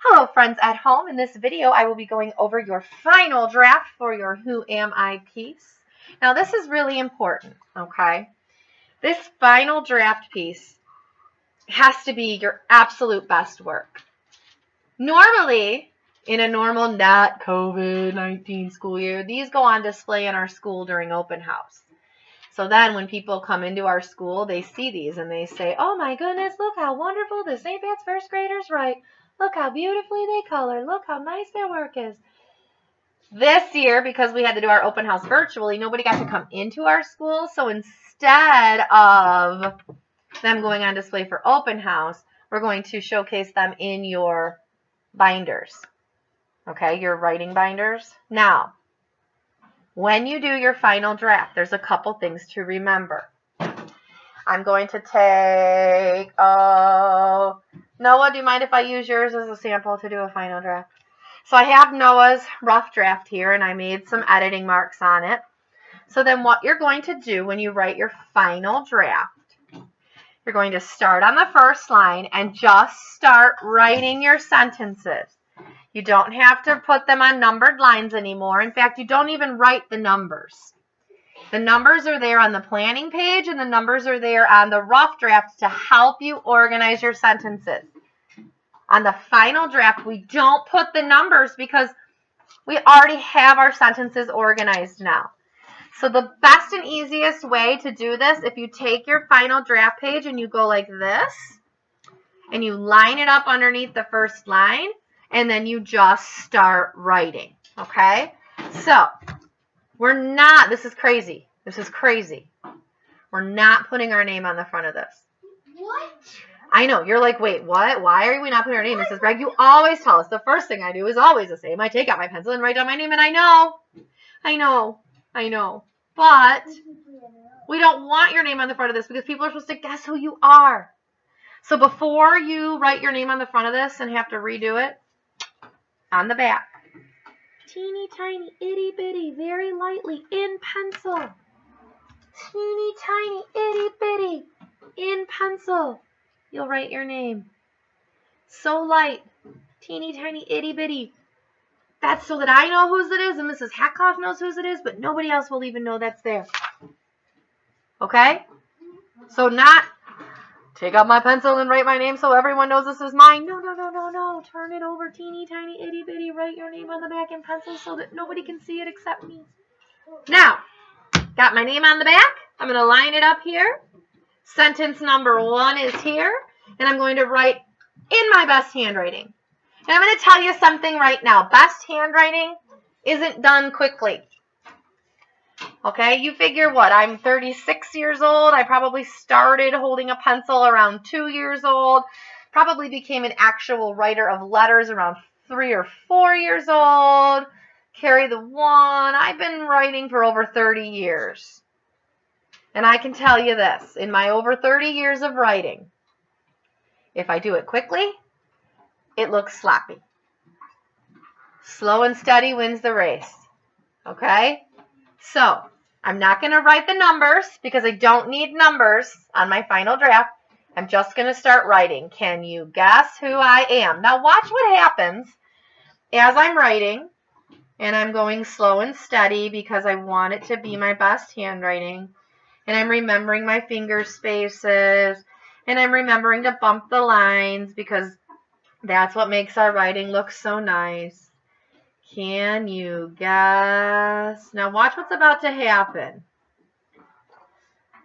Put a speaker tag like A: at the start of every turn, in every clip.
A: Hello friends at home. In this video I will be going over your final draft for your Who Am I piece. Now this is really important, okay? This final draft piece has to be your absolute best work. Normally, in a normal not COVID-19 school year, these go on display in our school during open house. So then when people come into our school, they see these and they say, oh my goodness, look how wonderful the St. Pat's first graders write. Look how beautifully they color. Look how nice their work is. This year, because we had to do our open house virtually, nobody got to come into our school. So instead of them going on display for open house, we're going to showcase them in your binders. Okay, your writing binders. Now, when you do your final draft, there's a couple things to remember. I'm going to take, Noah, do you mind if I use yours as a sample to do a final draft? So I have Noah's rough draft here, and I made some editing marks on it. So then what you're going to do when you write your final draft, you're going to start on the first line and just start writing your sentences. You don't have to put them on numbered lines anymore. In fact, you don't even write the numbers. The numbers are there on the planning page, and the numbers are there on the rough draft to help you organize your sentences. On the final draft, we don't put the numbers because we already have our sentences organized now. So the best and easiest way to do this, if you take your final draft page and you go like this, and you line it up underneath the first line, and then you just start writing, okay? So this is crazy. This is crazy. We're not putting our name on the front of this.
B: What?
A: I know. You're like, wait, what? Why are we not putting our name? Mrs. Greg, you always tell us the first thing I do is always the same. I take out my pencil and write down my name, and I know. But we don't want your name on the front of this because people are supposed to guess who you are. So before you write your name on the front of this and have to redo it, on the back, teeny tiny itty bitty, very lightly in pencil. Teeny tiny itty bitty in pencil. You'll write your name. So light, teeny tiny itty bitty. That's so that I know whose it is and Mrs. Hatkoff knows whose it is, but nobody else will even know that's there. Okay? So not take out my pencil and write my name so everyone knows this is mine. No. Turn it over, teeny tiny itty bitty. Write your name on the back in pencil so that nobody can see it except me. Now, got my name on the back. I'm going to line it up here. Sentence number 1 is here. And I'm going to write in my best handwriting. And I'm going to tell you something right now. Best handwriting isn't done quickly. Okay, you figure what? I'm 36 years old. I probably started holding a pencil around 2 years old. Probably became an actual writer of letters around 3 or 4 years old. Carry the 1. I've been writing for over 30 years. And I can tell you this, in my over 30 years of writing, if I do it quickly, it looks sloppy. Slow and steady wins the race. Okay? So, I'm not going to write the numbers because I don't need numbers on my final draft. I'm just going to start writing. Can you guess who I am? Now watch what happens as I'm writing, and I'm going slow and steady because I want it to be my best handwriting. And I'm remembering my finger spaces, and I'm remembering to bump the lines because that's what makes our writing look so nice. Can you guess? Now watch what's about to happen.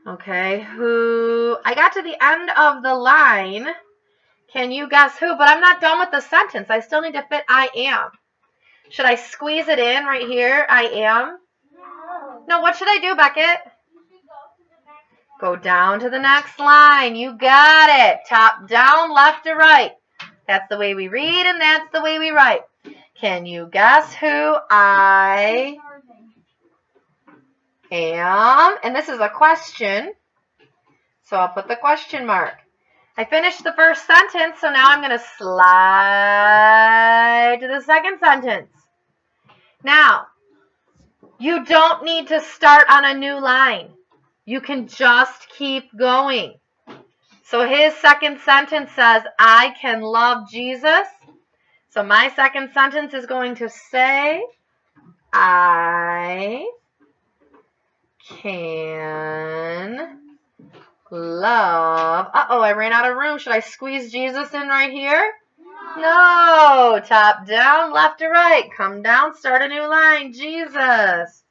A: Okay, who? I got to the end of the line. Can you guess who? But I'm not done with the sentence. I still need to fit I am. Should I squeeze it in right here? I am? No, what should I do, Beckett? Go down to the next line. You got it. Top down, left to right. That's the way we read, and that's the way we write. Can you guess who I am? And this is a question, so I'll put the question mark. I finished the first sentence, so now I'm going to slide to the second sentence. Now, you don't need to start on a new line. You can just keep going. So his second sentence says, I can love Jesus So my second sentence is going to say, I can love. Uh-oh, I ran out of room. Should I squeeze Jesus in right here? No. Top down, left to right. Come down, start a new line. Jesus.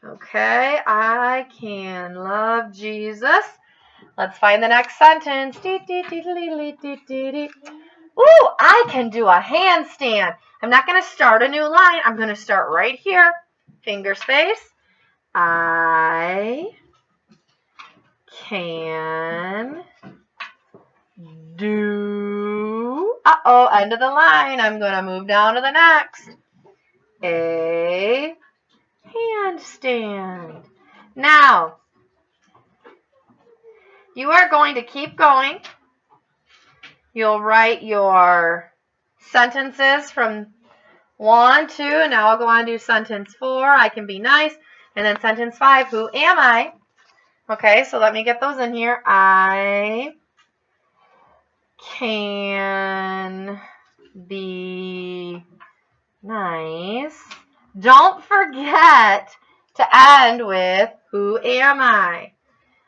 A: Okay, I can love Jesus. Let's find the next sentence. Ooh, I can do a handstand. I'm not going to start a new line. I'm going to start right here. Finger space. I can do. Uh-oh, end of the line. I'm going to move down to the next. A handstand. Now, you are going to keep going. You'll write your sentences from 1, 2, and now I'll go on to sentence 4, I can be nice, and then sentence 5, who am I? Okay, so let me get those in here. I can be nice. Don't forget to end with, who am I?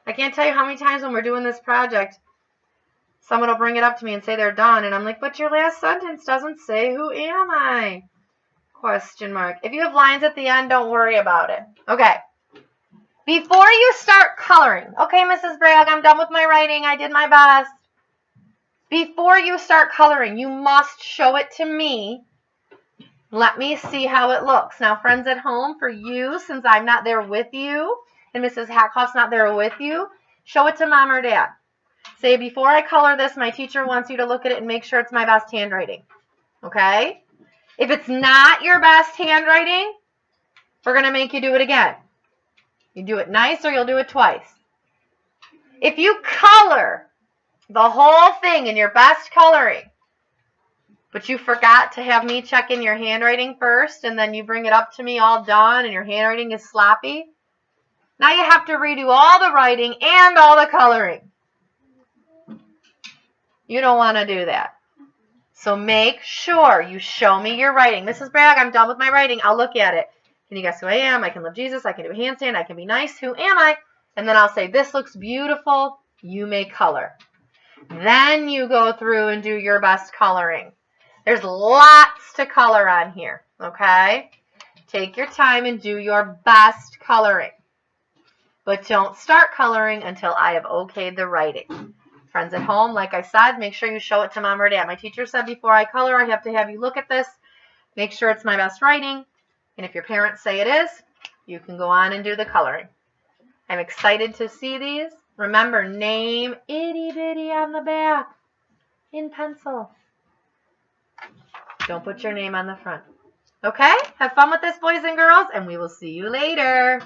A: I can't tell you how many times when we're doing this project, someone will bring it up to me and say they're done, and I'm like, but your last sentence doesn't say, who am I? Question mark. If you have lines at the end, don't worry about it. Okay. Before you start coloring, okay, Mrs. Bragg, I'm done with my writing. I did my best. Before you start coloring, you must show it to me. Let me see how it looks. Now, friends at home, for you, since I'm not there with you, and Mrs. Hackhoff's not there with you, show it to Mom or Dad. Say, before I color this, my teacher wants you to look at it and make sure it's my best handwriting. Okay? If it's not your best handwriting, we're going to make you do it again. You do it nice or you'll do it twice. If you color the whole thing in your best coloring, but you forgot to have me check in your handwriting first, and then you bring it up to me all done and your handwriting is sloppy, now you have to redo all the writing and all the coloring. You don't want to do that. So make sure you show me your writing. Mrs. Bragg, I'm done with my writing. I'll look at it. Can you guess who I am? I can love Jesus. I can do a handstand. I can be nice. Who am I? And then I'll say, this looks beautiful. You may color. Then you go through and do your best coloring. There's lots to color on here, okay? Take your time and do your best coloring. But don't start coloring until I have okayed the writing. Friends at home, like I said, make sure you show it to Mom or Dad. My teacher said before I color, I have to have you look at this. Make sure it's my best writing. And if your parents say it is, you can go on and do the coloring. I'm excited to see these. Remember, name itty bitty on the back in pencil. Don't put your name on the front. Okay? Have fun with this, boys and girls, and we will see you later.